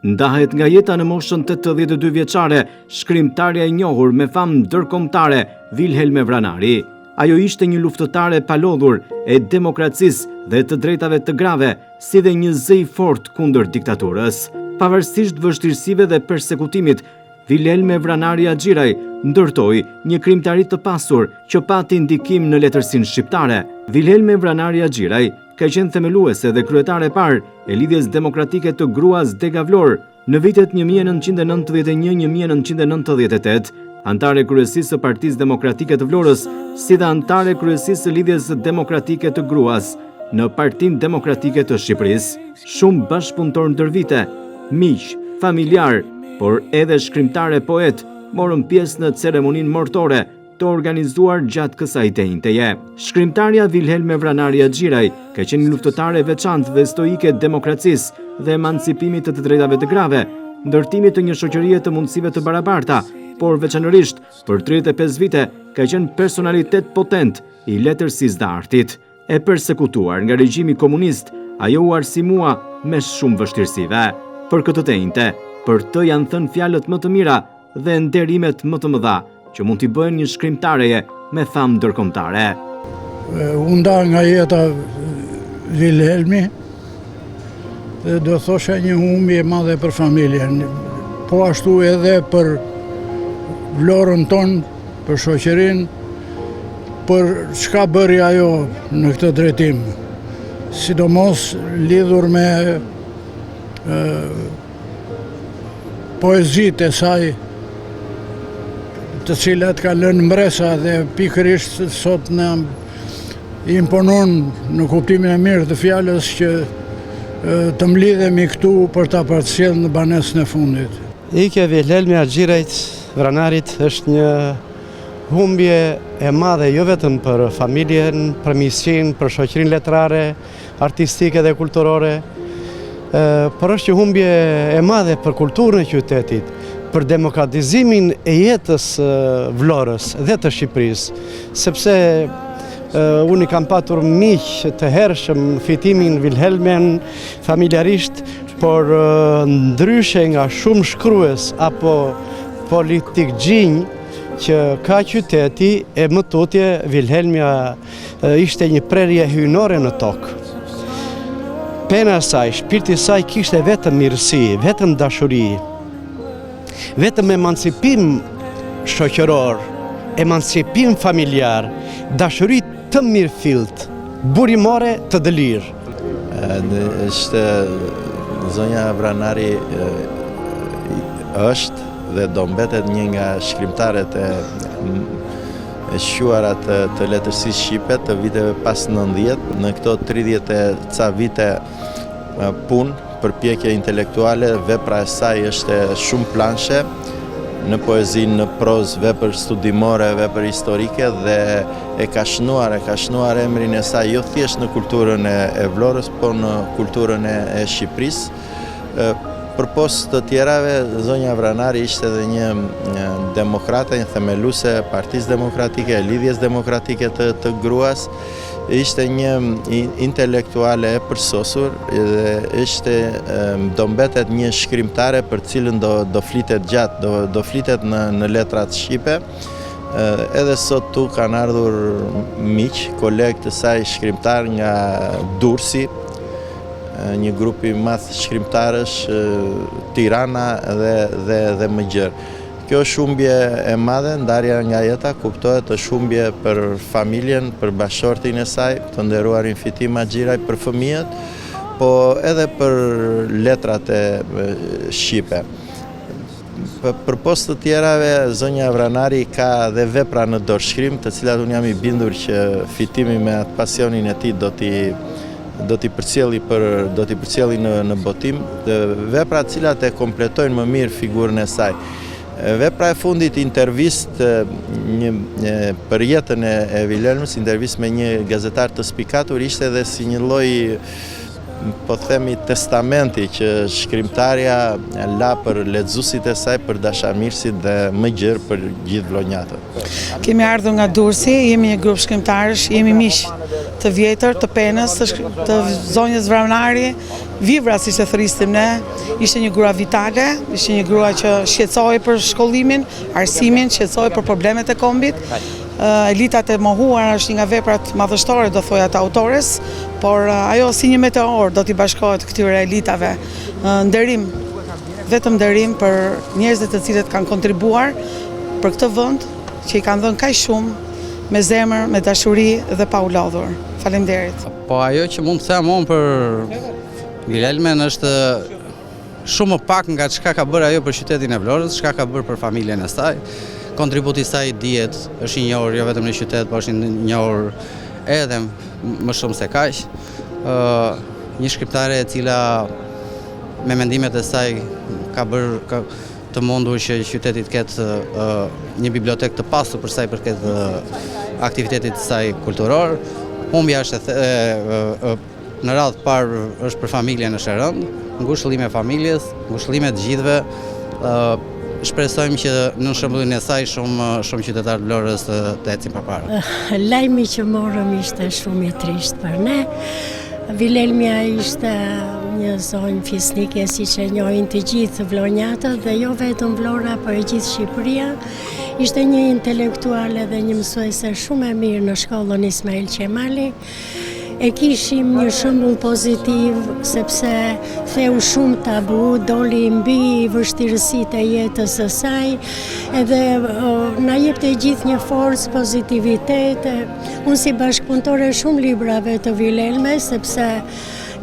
Ndahet nga jeta në moshën 82 vjeçare, shkrimtarja e njohur me famë ndërkombëtare Vilhelme Vranari. Ajo ishte një luftëtare palodhur e demokracisë dhe të drejtave të grave, si dhe një zë i fortë kundër diktaturës. Pavarësisht vështirësive dhe persekutimit, Vilhelme Vranari Axhiraj ndërtoi një krimtari të pasur që pati ndikim në letërsinë shqiptare. Vilhelme Vranari Axhiraj ka qenë themeluese dhe kryetare e parë e Lidhjes Demokratike të Gruas Dega Vlorë në vitet 1991-1998, antare kryesisë së Partisë Demokratike të Vlorës, si dhe antare kryesisë së Lidhjes Demokratike të Gruas në Partinë Demokratike të Shqipërisë. Shumë bashkëpunëtor ndër vite, miq, familjar, por edhe shkrimtare poet, morën pjesë në ceremoninë mortore të organizuar gjatë kësaj teje. Shkrimtarja Vilhelme Vranari Axhiraj ka qenë luftëtare veçantë dhe stoike demokracisë dhe emancipimit të drejtave të grave, ndërtimit të një shoqërie të mundësive të barabarta, por veçanërisht për 35 vite ka qenë personalitet potent i letërsisë dhe artit. E persekutuar nga regjimi komunist, ajo u arsimua me shumë vështirësive. Për këtë teinte, për të janë thënë fjalët më të mira dhe nderimet më të mëdha që mund t'i bëjnë një shkrimtareje me famë ndërkombëtare. U nda nga jeta Vilhelmi dhe do thosha një humbje e madhe për familjen, po ashtu edhe për Vlorën tonë, për shoqërinë, për çka bëri ajo në këtë drejtim, sidomos lidhur me poezitë e saj, të cilat ka lënë mbresa dhe pikërisht sot në imponon në kuptimin e mirë të fjalës që të mlidhemi këtu për ta përcjellë në banesën e fundit. Ikja e Vilhelme Axhirajt Vranarit është një humbje e madhe jo vetëm për familjen, për miqësinë, për shoqërinë letrare, artistike dhe kulturore, por është një humbje e madhe për kulturën e qytetit, për demokratizimin e jetës Vlorës dhe të Shqipërisë, sepse unë i kam patur miq të hershëm fitimin Vilhelmen familjarisht, por ndryshe nga shumë shkrues apo politik gjinj që ka qyteti e më tutje, Vilhelmja ishte një prerje hyjnore në tokë. Pena saj, shpirti saj kishte vetëm mirësi, vetëm dashuri, vetëm emancipim shoqëror, emancipim familjar, dashuri të mirëfillt, burimore të dëlirë. Zonja Vranari është dhe do mbetet një nga shkrimtarët e shquara të letërsisë shqipe të viteve pas 90. Në këto 30 e ca vite punë, përpjekje intelektuale, vepra e saj është shumë planshe, në poezi, në prozë, vepër studimore, vepër historike, dhe e ka shnuar emrin e saj jo thjesht në kulturën e Vlorës, por në kulturën e Shqipërisë. Për post të tjerave, zonja Vranari ishte edhe një demokrate, një themeluese e Partisë Demokratike, e Lidhjes Demokratike të Gruas, ishte një intelektuale e përsosur dhe do mbetet një shkrimtare për cilën do flitet gjatë, do flitet në letrat shqipe. Edhe sot tu kanë ardhur miq, kolegë të saj shkrimtar nga Durrësi, një grup i madh shkrimtarësh, Tirana dhe më gjërë. Kjo është humbje e madhe, ndarja nga jeta, kuptohet është humbje për familjen, për bashortin e saj, të nderuarin Fitim Axhiraj, për fëmijët, po edhe për letrat e shqipe. Për post të tjerave, zonja Vranari ka dhe vepra në dorëshkrim, të cilat unë jam i bindur që Fitimi me atë pasionin e tij do t'i përcjelli në botim, vepra të cilat e kompletojnë më mirë figurën e saj. Vepra e fundit, intervist për jetën e Vilhelmës, intervist me një gazetar të spikatur, ishte edhe si një lloj po themi testamenti që shkrimtarja la për lexuesit e saj, për dashamirësit dhe më gjerë për gjithë vlonjatët. Kemi ardhur nga Durrësi, jemi një grup shkrimtarësh, jemi miq të vjetër, të penës, të zonjës Vranari. Vivra, si që thëristim ne, ishte një grua vitale, ishte një grua që shqetësoi për shkollimin, arsimin, shqetësoi për problemet e kombit. Elitat e mohuar është një nga veprat madhështore, do thoja, të autores, por ajo si një meteor do t'i bashkohet këtyre elitave. Nderim, vetëm nderim për njerëzit të cilët kanë kontribuar për këtë vend, që i kanë dhënë kaq shumë me zemër, me dashuri dhe pa u lodhur. Faleminderit. Po ajo që mund të them unë për Vilhelmen është shumë më pak nga çka ka bërë ajo për qytetin e Vlorës, çka ka bërë për familjen e saj. Kontributi i saj dihet, është i njohur jo vetëm në qytet, por është i njohur edhe më shumë se kaq. Një shkrimtare e cila me mendimet e saj ka bërë të mundur që qyteti të ketë një bibliotek të pasur për sa i përket aktivitetit të saj kulturor. Humbja është në radhë parë është për familjen është e rëndë, ngushëllim e familjes, ngushëllim e të gjithëve. Shpresojmë që në shëmbullin e saj shumë qytetarë të Vlorës të ecin përpara. Lajmi që morëm ishte shumë i trisht për ne. Vilhelmia ishte një zonjë fisnike, si që njohin të gjithë vlonjatët dhe jo vetëm Vlora, por e gjithë Shqipëria. Ishte një intelektuale dhe një mësuese shumë e mirë në shkollën Ismail Qemali. E kishim një shembull pozitiv sepse theu shumë tabu, doli mbi vështirësitë e jetës së saj, edhe na jepte gjithë një forcë, pozitivitet. Unë si bashkëpunëtore shumë librave të Vilhelmes, sepse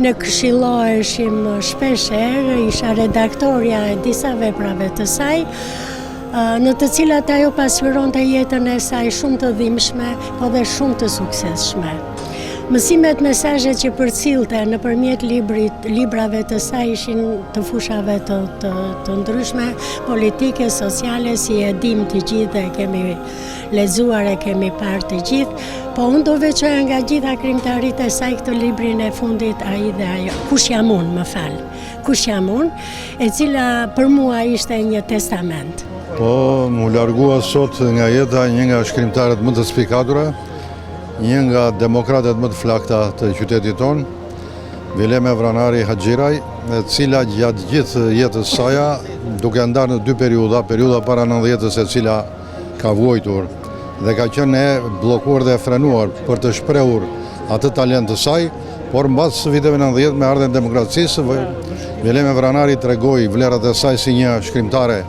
ne këshilloheshim shpesh herë, isha redaktorja e disa veprave të saj, në të cilat ajo pasqyronte jetën e saj shumë të dhimbshme, po dhe shumë të suksesshme. Mësimet, mesazhet që përcillte nëpërmjet librave të saj ishin të fushave të ndryshme, politike, sociale, si e dim të gjithë dhe kemi lexuar e kemi parë të gjithë, po unë do veçoja nga gjitha krimtarit e saj këtë librin e fundit, ai dhe ajo. Kush jam unë, më fal. Kush jam unë, e cila për mua ishte një testament. Po, mu largua sot nga jeta një nga shkrimtarët më të spikatura, një nga demokratët më të flakta të qytetit tonë, Vilhelme Vranari Haxhiraj, e cila gjatë gjithë jetës saja, duke ndarë në dy periuda para 90-s e cila ka vuajtur dhe ka qenë e bllokuar dhe e frenuar për të shprehur atë talent të saj, por mbas viteve 90 me ardhen e demokracisë, Vilhelme Vranari tregoi vlerat e saj si një shkrimtare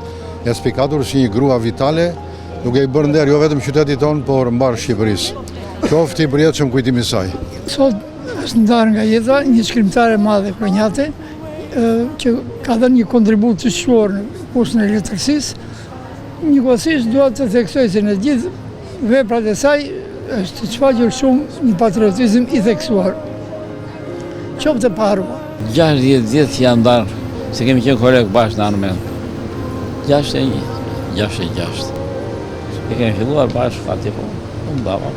e spikatur, si një grua vitale, duke i bërë nder jo vetëm qytetit tonë, por mbar Shqipërisë. Qofti për jetë që më kujtimi saj. Sot është ndarë nga jeta një shkrimtare madhe vlonjate, që ka dhënë një kontribut të shquar në kushtin e letërsisë. Njëkohësisht dua të theksoj se në gjithë veprat e saj është të shfaqur shumë një patriotizëm i theksuar. Qoftë e parë. 60 vjet janë ndarë, se kemi qenë kolegë bashkë në Armen. 66. E kemi filluar bashkë fati po. Unë baba.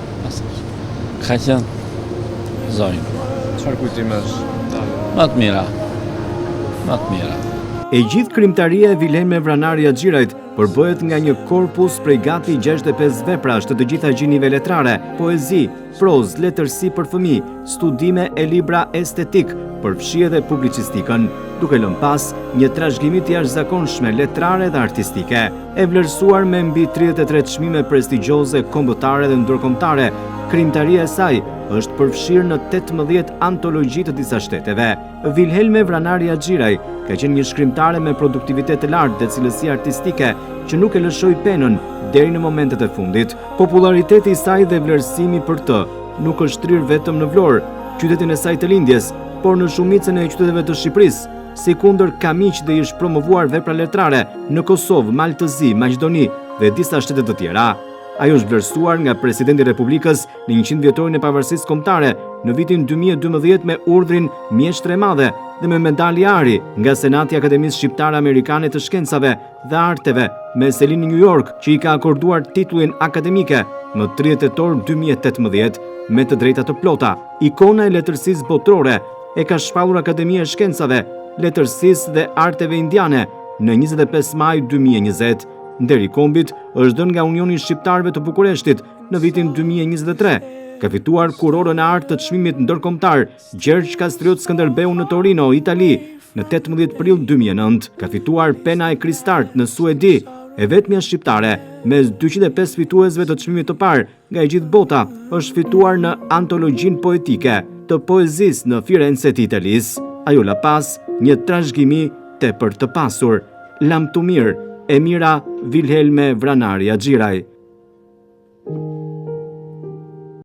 Ka qenë zonjë. Çfarë kujtimesh? Më të mira. E gjithë krimtaria e Vilhelme Vranari Haxhirajt përbëhet nga një korpus prej gati 65 veprash të të gjitha gjinive letrare, poezi, prozë, letërsi për fëmijë, studime e libra estetik, përfshi edhe publicistikën, duke lënë pas një trashëgimi të jashtëzakonshme letrare dhe artistike, e vlerësuar me mbi 33 çmime prestigjioze kombëtare dhe ndërkombëtare. Krimtaria e saj është përfshirë në 18 antologji të disa shteteve. Vilhelme Vranari Haxhiraj ka qenë një shkrimtare me produktivitet të lartë dhe cilësi artistike që nuk e lëshoi penën deri në momentet e fundit. Populariteti i saj dhe vlerësimi për të nuk është rrirë vetëm në Vlorë, qytetin e saj të lindjes, por në shumicën e qyteteve të Shqipërisë. Sikundër ka miq dhe ish promovuar vepra letrare në Kosovë, Maltëzi, Maqedoni dhe disa shtete të tjera. Ajo është vlerësuar nga Presidenti i Republikës në 100 vjetorin e pavarësisë kombëtare në vitin 2012 me urdhrin Mjeshtre e Madhe dhe me medalje Ari nga Senati i Akademisë Shqiptare Amerikane të Shkencave dhe Arteve me selin në New York, që i ka akorduar titullin akademike më 30 tetor 2018 me të drejta të plota. Ikona e letërsisë botërore, e ka shpallur Akademia e Shkencave, Letërsisë dhe Arteve Indiane në 25 maj 2020. Deri kombit është dhënë nga Unioni i Shqiptarëve të Bukureshtit në vitin 2023. Ka fituar kurorën e artë të çmimit ndërkombëtar Gjergj Kastriot Skënderbeu në Torino, Itali, në 18 prill 2009. Ka fituar Pena e Kristart në Suedi, e vetmja shqiptare mes 205 fituesve të çmimit të parë nga e gjithë bota është fituar në antologjinë poetike të poezisë në Firenze të Italisë. Ajo la pas një trashëgimi tepër të pasur. Lam të mirë, Emira Vilhelme Vranari Axhiraj.